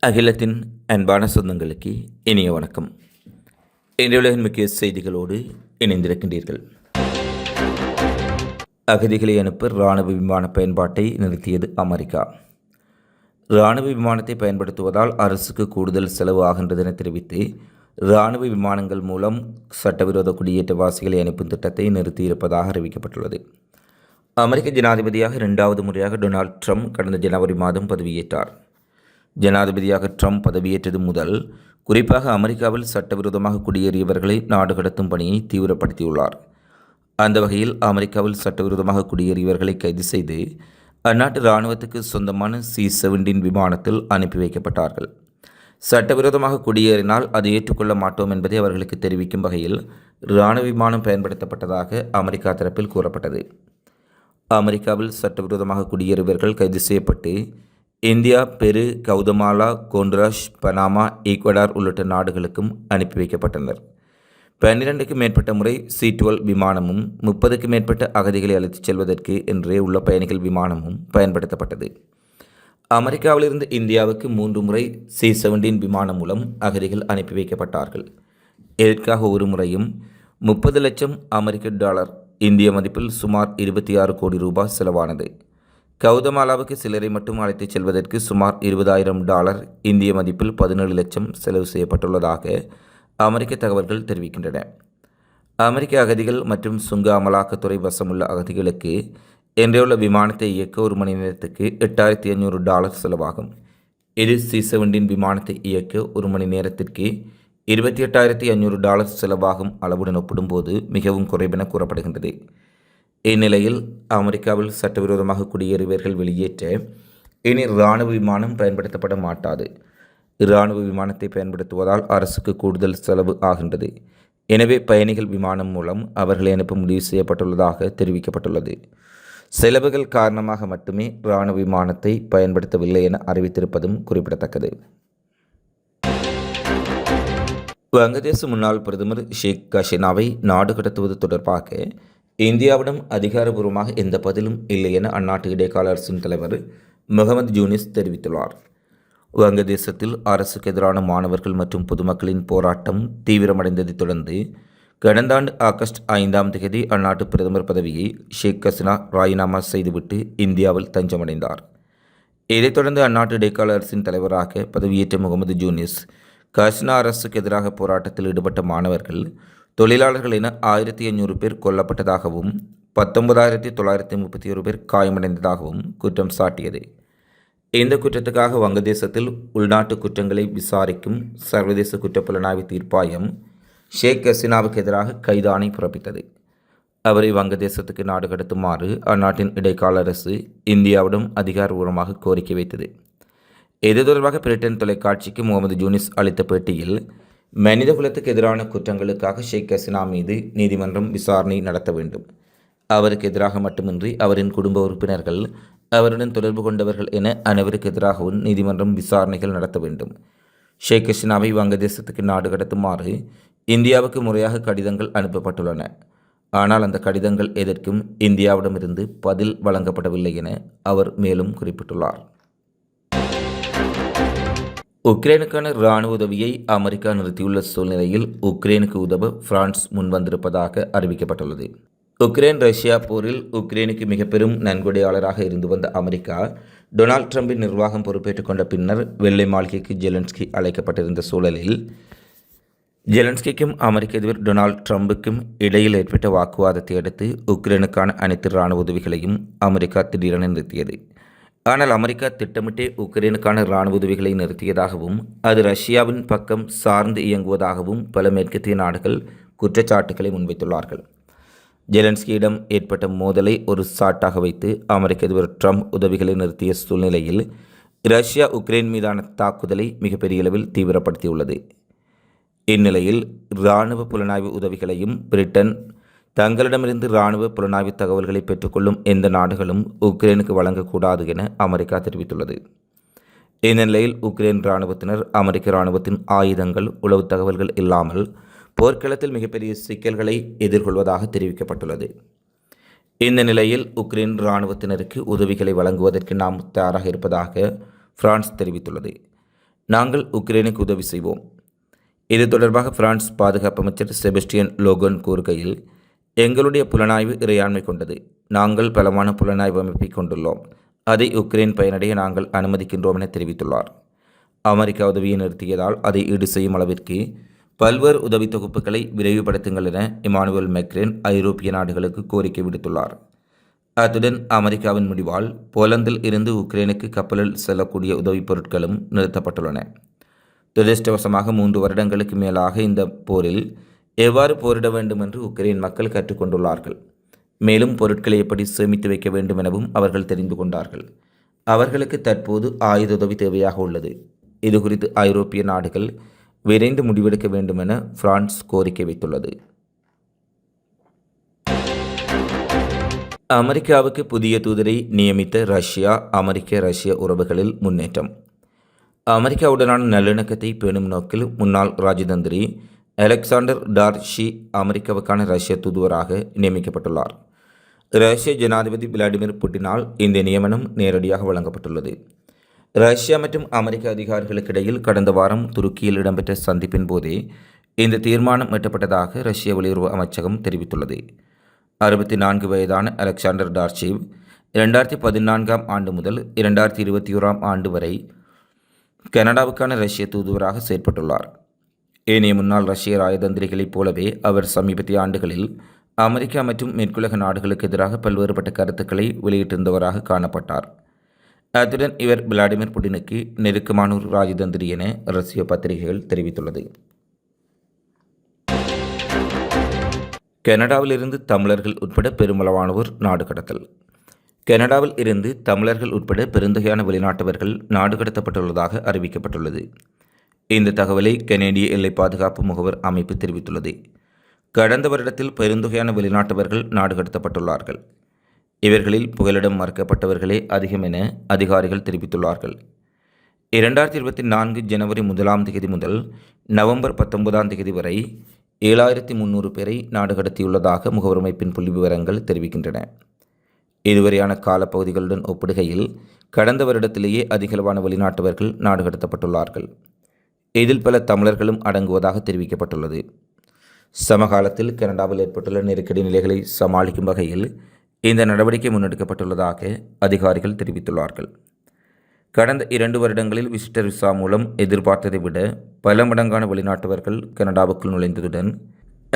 அகிலத்தின் அன்பான சொந்தங்களுக்கு இனிய வணக்கம். இன்றைய உலகின் முக்கிய செய்திகளோடு இணைந்திருக்கின்றீர்கள். அகதிகளை அனுப்ப இராணுவ விமான பயன்பாட்டை நிறுத்தியது அமெரிக்கா. இராணுவ விமானத்தை பயன்படுத்துவதால் அரசுக்கு கூடுதல் செலவு ஆகின்றது என தெரிவித்து இராணுவ விமானங்கள் மூலம் சட்டவிரோத குடியேற்றவாசிகளை அனுப்பும் திட்டத்தை நிறுத்தியிருப்பதாக அறிவிக்கப்பட்டுள்ளது. அமெரிக்க ஜனாதிபதியாக 2வது முறையாக டொனால்ட் ட்ரம்ப் கடந்த ஜனவரி மாதம் பதவியேற்றார். ஜனாதிபதியாக ட்ரம்ப் பதவியேற்றது முதல் குறிப்பாக அமெரிக்காவில் சட்டவிரோதமாக குடியேறியவர்களை நாடு கடத்தும் பணியை தீவிரப்படுத்தியுள்ளார். அந்த வகையில் அமெரிக்காவில் சட்டவிரோதமாக குடியேறியவர்களை கைது செய்து அந்நாட்டு இராணுவத்துக்கு சொந்தமான C-17 விமானத்தில் அனுப்பி வைக்கப்பட்டார்கள். சட்டவிரோதமாக குடியேறினால் அதை ஏற்றுக்கொள்ள மாட்டோம் என்பதை அவர்களுக்கு தெரிவிக்கும் வகையில் இராணுவ விமானம் பயன்படுத்தப்பட்டதாக அமெரிக்கா தரப்பில் கூறப்பட்டது. அமெரிக்காவில் சட்டவிரோதமாக குடியேறியவர்கள் கைது செய்யப்பட்டு இந்தியா, பெரு, கவுதமாலா, கோண்ட்ராஸ், பனாமா, ஈக்வடார் உள்ளிட்ட நாடுகளுக்கும் அனுப்பி வைக்கப்பட்டனர். 12க்கும் மேற்பட்ட முறை C-12 விமானமும் 30க்கும் மேற்பட்ட அகதிகளை அழைத்துச் செல்வதற்கு என்றே உள்ள பயணிகள் விமானமும் பயன்படுத்தப்பட்டது. அமெரிக்காவிலிருந்து இந்தியாவுக்கு 3 முறை C-17 விமானம் மூலம் அகதிகள் அனுப்பி வைக்கப்பட்டார்கள். இதற்காக ஒரு முறையும் 30 லட்சம் அமெரிக்க டாலர், இந்திய மதிப்பில் சுமார் 26 கோடி ரூபாய் செலவானது. கவுதமாலாவுக்கு சிலரை மட்டும் அழைத்துச் செல்வதற்கு சுமார் $20,000, இந்திய மதிப்பில் 17 லட்சம் செலவு செய்யப்பட்டுள்ளதாக அமெரிக்க தகவல்கள் தெரிவிக்கின்றன. அமெரிக்க அகதிகள் மற்றும் சுங்க அமலாக்கத்துறை வசமுள்ள அகதிகளுக்கு என்றுள்ள விமானத்தை இயக்க ஒரு மணி நேரத்துக்கு $8,500 செலவாகும். இது C-17 விமானத்தை இயக்க ஒரு மணி நேரத்திற்கு $28,500 செலவாகும் அளவுடன் ஒப்பிடும்போது மிகவும் குறைவென கூறப்படுகின்றது. இந்நிலையில் அமெரிக்காவில் சட்டவிரோதமாக குடியேறியவர்கள் வெளியேற்ற இனி இராணுவ விமானம் பயன்படுத்தப்பட மாட்டாது. இராணுவ விமானத்தை பயன்படுத்துவதால் அரசுக்கு கூடுதல் செலவு ஆகின்றது. எனவே பயணிகள் விமானம் மூலம் அவர்களை அனுப்ப முடிவு செய்யப்பட்டுள்ளதாக தெரிவிக்கப்பட்டுள்ளது. செலவுகள் காரணமாக மட்டுமே இராணுவ விமானத்தை பயன்படுத்தவில்லை என அறிவித்திருப்பதும் குறிப்பிடத்தக்கது. வங்கதேச முன்னாள் பிரதமர் ஷேக் ஹசீனாவை நாடு கடத்துவது தொடர்பாக இந்தியாவிடம் அதிகாரபூர்வமாக எந்த பதிலும் இல்லை என அந்நாட்டு இடைக்கால அரசின் தலைவர் முகமது யூனிஸ் தெரிவித்துள்ளார். வங்கதேசத்தில் அரசுக்கு எதிரான மாணவர்கள் மற்றும் பொதுமக்களின் போராட்டம் தீவிரமடைந்ததைத் தொடர்ந்து கடந்த ஆண்டு ஆகஸ்ட் 5ஆம் தேதி அந்நாட்டு பிரதமர் பதவியை ஷேக் ஹசீனா ராஜினாமா செய்துவிட்டு இந்தியாவில் தஞ்சமடைந்தார். இதைத் தொடர்ந்து அந்நாட்டு இடைக்கால அரசின் தலைவராக பதவியேற்ற முகமது யூனிஸ் ஹசீனா அரசுக்கு எதிராக போராட்டத்தில் ஈடுபட்ட மாணவர்கள், தொழிலாளர்கள் என 1500 பேர் கொல்லப்பட்டதாகவும் 19,931 பேர் காயமடைந்ததாகவும் குற்றம் சாட்டியது. இந்த குற்றத்துக்காக வங்கதேசத்தில் உள்நாட்டு குற்றங்களை விசாரிக்கும் சர்வதேச குற்றப்புலனாய்வு தீர்ப்பாயம் ஷேக் ஹசீனாவுக்கு எதிராக கைதாணை பிறப்பித்தது. அவரை வங்கதேசத்துக்கு நாடு கடத்துமாறு அந்நாட்டின் இடைக்கால அரசு இந்தியாவிடம் அதிகாரபூர்வமாக கோரிக்கை வைத்தது. இது தொடர்பாக பிரிட்டன் தொலைக்காட்சிக்கு முகமது யூனிஸ் அளித்த பேட்டியில், மனித குலத்துக்கு எதிரான குற்றங்களுக்காக ஷேக் ஹசீனா மீது நீதிமன்றம் விசாரணை நடத்த வேண்டும். அவருக்கு எதிராக மட்டுமின்றி அவரின் குடும்ப உறுப்பினர்கள், அவருடன் தொடர்பு கொண்டவர்கள் என அனைவருக்கு எதிராகவும் நீதிமன்றம் விசாரணைகள் நடத்த வேண்டும். ஷேக் ஹசீனாவை வங்கதேசத்துக்கு நாடு கடத்துமாறு இந்தியாவுக்கு முறையாக கடிதங்கள் அனுப்பப்பட்டுள்ளன. ஆனால் அந்த கடிதங்கள் எதற்கும் இந்தியாவிடமிருந்து பதில் வழங்கப்படவில்லை என அவர் மேலும் குறிப்பிட்டுள்ளார். உக்ரைனுக்கான இராணுவ உதவியை அமெரிக்கா நிறுத்தியுள்ள சூழ்நிலையில் உக்ரைனுக்கு உதவ பிரான்ஸ் முன்வந்திருப்பதாக அறிவிக்கப்பட்டுள்ளது. உக்ரைன் ரஷ்யா போரில் உக்ரைனுக்கு மிக பெரும் நன்கொடையாளராக இருந்து வந்த அமெரிக்கா டொனால்ட் ட்ரம்பின் நிர்வாகம் பொறுப்பேற்றுக் கொண்ட பின்னர் வெள்ளை மாளிகைக்கு ஜெலன்ஸ்கி அழைக்கப்பட்டிருந்த சூழலில் ஜெலன்ஸ்கிக்கும் அமெரிக்க அதிபர் டொனால்ட் ட்ரம்புக்கும் இடையில் ஏற்பட்ட வாக்குவாதத்தை அடுத்து உக்ரைனுக்கான அனைத்து இராணுவ உதவிகளையும் அமெரிக்கா திடீரென நிறுத்தியது. ஆனால் அமெரிக்கா திட்டமிட்டே உக்ரைனுக்கான இராணுவ உதவிகளை நிறுத்தியதாகவும் அது ரஷ்யாவின் பக்கம் சார்ந்து இயங்குவதாகவும் பல மேற்கத்திய நாடுகள் குற்றச்சாட்டுக்களை முன்வைத்துள்ளார்கள். ஜெலன்ஸ்கியிடம் ஏற்பட்ட மோதலை ஒரு சாட்டாக வைத்து அமெரிக்க அதிபர் ட்ரம்ப் உதவிகளை நிறுத்திய சூழ்நிலையில் ரஷ்யா உக்ரைன் மீதான தாக்குதலை மிகப்பெரிய அளவில் தீவிரப்படுத்தியுள்ளது. இந்நிலையில் இராணுவ புலனாய்வு உதவிகளையும் பிரிட்டன் தங்களிடமிருந்து இராணுவ புலனாய்வு தகவல்களை பெற்றுக்கொள்ளும் எந்த நாடுகளும் உக்ரைனுக்கு வழங்கக்கூடாது என அமெரிக்கா தெரிவித்துள்ளது. இந்த நிலையில் உக்ரைன் இராணுவத்தினர் அமெரிக்க இராணுவத்தின் ஆயுதங்கள், உளவு தகவல்கள் இல்லாமல் போர்க்களத்தில் மிகப்பெரிய சிக்கல்களை எதிர்கொள்வதாக தெரிவிக்கப்பட்டுள்ளது. இந்த நிலையில் உக்ரைன் இராணுவத்தினருக்கு உதவிகளை வழங்குவதற்கு நாம் தயாராக இருப்பதாக பிரான்ஸ் தெரிவித்துள்ளது. நாங்கள் உக்ரைனுக்கு உதவி செய்வோம். இது தொடர்பாக பிரான்ஸ் பாதுகாப்பு அமைச்சர் செபஸ்டியன் லோகன் கூறுகையில், எங்களுடைய புலனாய்வு இறையாண்மை கொண்டது. நாங்கள் பலமான புலனாய்வு அமைப்பை கொண்டுள்ளோம். அதை உக்ரைன் பயனடைய நாங்கள் அனுமதிக்கின்றோம் என தெரிவித்துள்ளார். அமெரிக்கா உதவியை நிறுத்தியதால் அதை ஈடு செய்யும் அளவிற்கு பல்வேறு உதவி தொகுப்புகளை விரைவுபடுத்துங்கள் என இமானுவேல் மேக்ரன் ஐரோப்பிய நாடுகளுக்கு கோரிக்கை விடுத்துள்ளார். அத்துடன் அமெரிக்காவின் முடிவால் போலந்தில் இருந்து உக்ரைனுக்கு கப்பலில் செல்லக்கூடிய உதவிப் பொருட்களும் நிறுத்தப்பட்டுள்ளன. துரதிருஷ்டவசமாக 3 வருடங்களுக்கு மேலாக இந்த போரில் எவ்வாறு போரிட வேண்டும் என்று உக்ரைன் மக்கள் கற்றுக்கொண்டுள்ளார்கள். மேலும் பொருட்களை எப்படி சேமித்து வைக்க வேண்டும் எனவும் அவர்கள் தெரிந்து கொண்டார்கள். அவர்களுக்கு தற்போது ஆயுத உதவி தேவையாக உள்ளது. இதுகுறித்து ஐரோப்பிய நாடுகள் விரைந்து முடிவெடுக்க வேண்டும் என பிரான்ஸ் கோரிக்கை வைத்துள்ளது. அமெரிக்காவுக்கு புதிய தூதரை நியமித்த ரஷ்யா. ரஷ்ய உறவுகளில் முன்னேற்றம். அமெரிக்காவுடனான நல்லிணக்கத்தை பேணும் நோக்கில் முன்னாள் ராஜதந்திரி அலெக்சாண்டர் டார்ஷி அமெரிக்காவுக்கான ரஷ்ய தூதுவராக நியமிக்கப்பட்டுள்ளார். ரஷ்ய ஜனாதிபதி விளாடிமிர் புட்டினால் இந்த நியமனம் நேரடியாக வழங்கப்பட்டுள்ளது. ரஷ்யா மற்றும் அமெரிக்க அதிகாரிகளுக்கிடையில் கடந்த வாரம் துருக்கியில் இடம்பெற்ற சந்திப்பின் போதே இந்த தீர்மானம் எட்டப்பட்டதாக ரஷ்ய வெளியுறவு அமைச்சகம் தெரிவித்துள்ளது. 64 வயதான அலெக்சாண்டர் டார்ஷிவ் 2014ஆம் ஆண்டு முதல் 2021ஆம் ஆண்டு வரை கனடாவுக்கான ரஷ்ய தூதுவராக செயற்பட்டுள்ளார். ஏனைய முன்னாள் ரஷ்ய ராஜதந்திரிகளைப் போலவே அவர் சமீபத்திய ஆண்டுகளில் அமெரிக்கா மற்றும் மேற்குலக நாடுகளுக்கு எதிராக பல்வேறுபட்ட கருத்துக்களை வெளியிட்டிருந்தவராக காணப்பட்டார். அத்துடன் இவர் விளாடிமிர் புட்டினுக்கு நெருக்கமான ஒரு ராஜதந்திரி என ரஷ்ய பத்திரிகைகள் தெரிவித்துள்ளது. கனடாவில் இருந்து தமிழர்கள் உட்பட பெருமளவானோர் நாடு கடத்தல். கனடாவில் இருந்து தமிழர்கள் உட்பட பெருந்தொகையான வெளிநாட்டவர்கள் நாடு கடத்தப்பட்டுள்ளதாக அறிவிக்கப்பட்டுள்ளது. இந்த தகவலை கனேடிய எல்லை பாதுகாப்பு முகவர் அமைப்பு தெரிவித்துள்ளது. கடந்த வருடத்தில் பெருந்தொகையான வெளிநாட்டவர்கள் நாடு கடத்தப்பட்டுள்ளார்கள். இவர்களில் புகலிடம் மறுக்கப்பட்டவர்களே அதிகம் என அதிகாரிகள் தெரிவித்துள்ளார்கள். 2024 ஜனவரி 1ஆம் தேதி முதல் நவம்பர் 19ஆம் தேதி வரை 7300 பேரை நாடு கடத்தியுள்ளதாக முகவர் அமைப்பின் புள்ளி விவரங்கள் தெரிவிக்கின்றன. இதுவரையான காலப்பகுதிகளுடன் ஒப்பிடுகையில் கடந்த வருடத்திலேயே அதிகளவான வெளிநாட்டவர்கள் நாடு கடத்தப்பட்டுள்ளார்கள். இதில் பல தமிழர்களும் அடங்குவதாக தெரிவிக்கப்பட்டுள்ளது. சமகாலத்தில் கனடாவில் ஏற்பட்டுள்ள நெருக்கடி நிலைகளை சமாளிக்கும் வகையில் இந்த நடவடிக்கை முன்னெடுக்கப்பட்டுள்ளதாக அதிகாரிகள் தெரிவித்துள்ளார்கள். கடந்த 2 வருடங்களில் விசிட்டர் விசா மூலம் எதிர்பார்த்ததை விட பல மடங்கான வெளிநாட்டவர்கள் கனடாவுக்குள் நுழைந்ததுடன்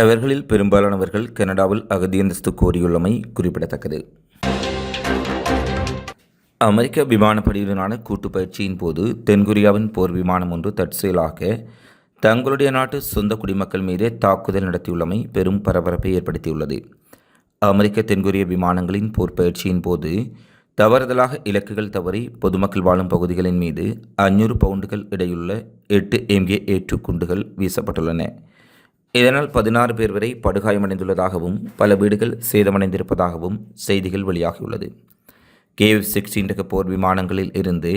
அவர்களில் பெரும்பாலானவர்கள் கனடாவில் அகதி அந்தஸ்து கோரியுள்ளமை குறிப்பிடத்தக்கது. அமெரிக்க விமானப்படையுடனான கூட்டு பயிற்சியின் போது தென்கொரியாவின் போர் விமானம் ஒன்று தற்செயலாக தங்களுடைய நாட்டு சொந்த குடிமக்கள் மீதே தாக்குதல் நடத்தியுள்ளமை பெரும் பரபரப்பை ஏற்படுத்தியுள்ளது. அமெரிக்க தென்கொரிய விமானங்களின் போர் பயிற்சியின் போது தவறுதலாக இலக்குகள் தவறி பொதுமக்கள் வாழும் பகுதிகளின் மீது 500 பவுண்டுகள் எடையுள்ள 8 MK-82 குண்டுகள் வீசப்பட்டுள்ளன. இதனால் 16 பேர் வரை படுகாயமடைந்துள்ளதாகவும் பல வீடுகள் சேதமடைந்திருப்பதாகவும் செய்திகள் வெளியாகியுள்ளது. KF-16 ரக போர் விமானங்களில் இருந்து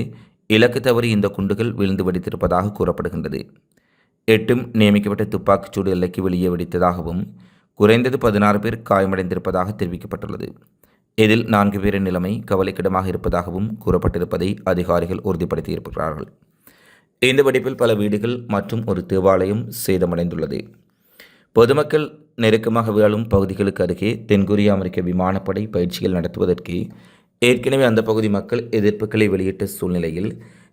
இலக்கு தவறி இந்த குண்டுகள் விழுந்து வெடித்திருப்பதாக கூறப்படுகின்றது. 8 நியமிக்கப்பட்ட துப்பாக்கிச்சூடு எல்லைக்கு வெளியே வெடித்ததாகவும் குறைந்தது 16 பேர் காயமடைந்திருப்பதாக தெரிவிக்கப்பட்டுள்ளது. இதில் 4 பேரின் நிலைமை கவலைக்கிடமாக இருப்பதாகவும் கூறப்பட்டிருப்பதை அதிகாரிகள் உறுதிப்படுத்தியிருக்கிறார்கள். இந்த வெடிப்பில் பல வீடுகள் மற்றும் ஒரு தேவாலயம் சேதமடைந்துள்ளது. பொதுமக்கள் நெருக்கமாக வாழும் பகுதிகளுக்கு அருகே தென்கொரிய அமெரிக்க விமானப்படை பயிற்சிகள் நடத்துவதற்கு ஏற்கனவே அந்த பகுதி மக்கள் எதிர்ப்புகளை வெளியிட்ட சூழ்நிலையில்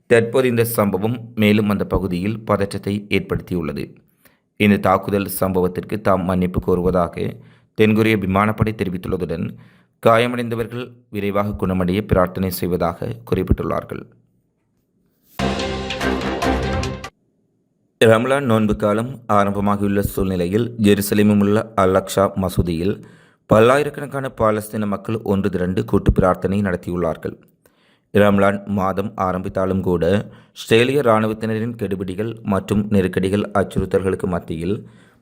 தற்போது இந்த சம்பவம் மேலும் அந்த பகுதியில் பதற்றத்தை ஏற்படுத்தியுள்ளது. இந்த தாக்குதல் சம்பவத்திற்கு தாம் மன்னிப்பு கோருவதாக தென்கொரிய விமானப்படை தெரிவித்துள்ளதுடன் காயமடைந்தவர்கள் விரைவாக குணமடைய பிரார்த்தனை செய்வதாக குறிப்பிட்டுள்ளார்கள். ரமலான் நோன்பு காலம் ஆரம்பமாகியுள்ள சூழ்நிலையில் ஜெருசலேமில் உள்ள அல்-அக்ஸா மசூதியில் பல்லாயிரக்கணக்கான பாலஸ்தீன மக்கள் ஒன்று திரண்டு கூட்டு பிரார்த்தனை நடத்தியுள்ளார்கள். ரம்லான் மாதம் ஆரம்பித்தாலும் கூட இஸ்ரேலிய இராணுவத்தினரின் கெடுபிடிகள் மற்றும் நெருக்கடிகள் அச்சுறுத்தல்களுக்கு மத்தியில்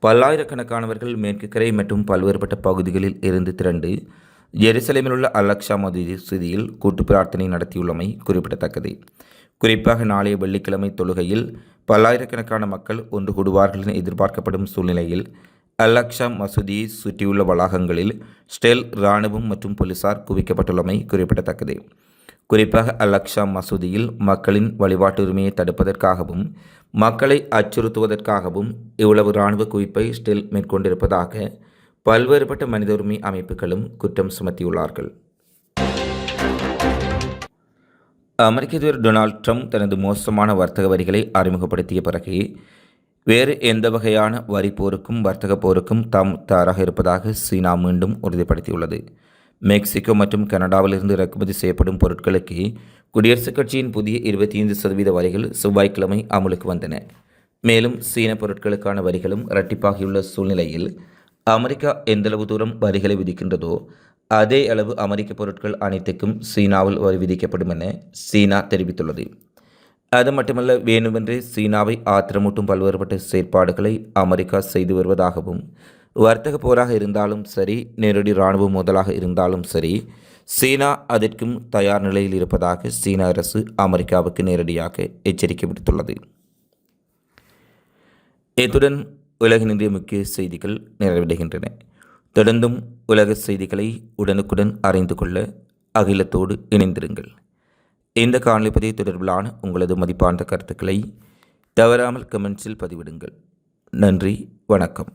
பல்லாயிரக்கணக்கானவர்கள் மேற்கு கரை மற்றும் பல்வேறுபட்ட பகுதிகளில் இருந்து திரண்டு ஜெருசலேமில் உள்ள அல்-அக்ஸா மசூதியில் கூட்டு பிரார்த்தனை நடத்தியுள்ளமை குறிப்பிடத்தக்கது. குறிப்பாக நாளைய வெள்ளிக்கிழமை தொழுகையில் பல்லாயிரக்கணக்கான மக்கள் ஒன்று கூடுவார்கள் என எதிர்பார்க்கப்படும் சூழ்நிலையில் அல்-அக்ஸா மசூதியை சுற்றியுள்ள வளாகங்களில் இஸ்ரேல் இராணுவம் மற்றும் போலீசார் குவிக்கப்பட்டுள்ளமை குறிப்பிடத்தக்கது. குறிப்பாக அல்-அக்ஸா மசூதியில் மக்களின் வழிபாட்டு உரிமையை தடுப்பதற்காகவும் மக்களை அச்சுறுத்துவதற்காகவும் இவ்வளவு இராணுவ குவிப்பை ஸ்டில் மேற்கொண்டிருப்பதாக பல்வேறுபட்ட மனித உரிமை அமைப்புகளும் குற்றம் சுமத்தியுள்ளார்கள். அமெரிக்க அதிபர் டொனால்ட் ட்ரம்ப் தனது மோசமான வர்த்தக வரிகளை அறிமுகப்படுத்திய பிறகு வேறு எந்த வகையான வரி போருக்கும் வர்த்தக போருக்கும் தாம் தயாராக இருப்பதாக சீனா மீண்டும் உறுதிப்படுத்தியுள்ளது. மெக்சிகோ மற்றும் கனடாவிலிருந்து இறக்குமதி செய்யப்படும் பொருட்களுக்கு குடியரசுக் கட்சியின் புதிய 25% வரிகள் செவ்வாய்க்கிழமை அமலுக்கு வந்தன. மேலும் சீன பொருட்களுக்கான வரிகளும் இரட்டிப்பாகியுள்ள சூழ்நிலையில் அமெரிக்கா எந்தளவு தூரம் வரிகளை விதிக்கின்றதோ அதே அளவு அமெரிக்க பொருட்கள் அனைத்துக்கும் சீனாவில் வரி விதிக்கப்படும் என சீனா தெரிவித்துள்ளது. அது மட்டுமல்ல, வேண்டுமென்றே சீனாவை ஆத்திரமூட்டும் பல்வேறுபட்ட செயற்பாடுகளை அமெரிக்கா செய்து வருவதாகவும் வர்த்தக போராக இருந்தாலும் சரி, நேரடி இராணுவ மோதலாக இருந்தாலும் சரி, சீனா அதற்கும் தயார் நிலையில் இருப்பதாக சீன அரசு அமெரிக்காவுக்கு நேரடியாக எச்சரிக்கை விடுத்துள்ளது. இத்துடன் உலகின் இன்றைய முக்கிய செய்திகள் நிறைவடைகின்றன. தொடர்ந்தும் உலக செய்திகளை உடனுக்குடன் அறிந்து கொள்ள அகிலத்தோடு இணைந்திருங்கள். இந்த காணொளி பதிவு தொடர்பிலான உங்களது மதிப்பார்ந்த கருத்துக்களை தவறாமல் கமெண்ட்ஸில் பதிவிடுங்கள். நன்றி, வணக்கம்.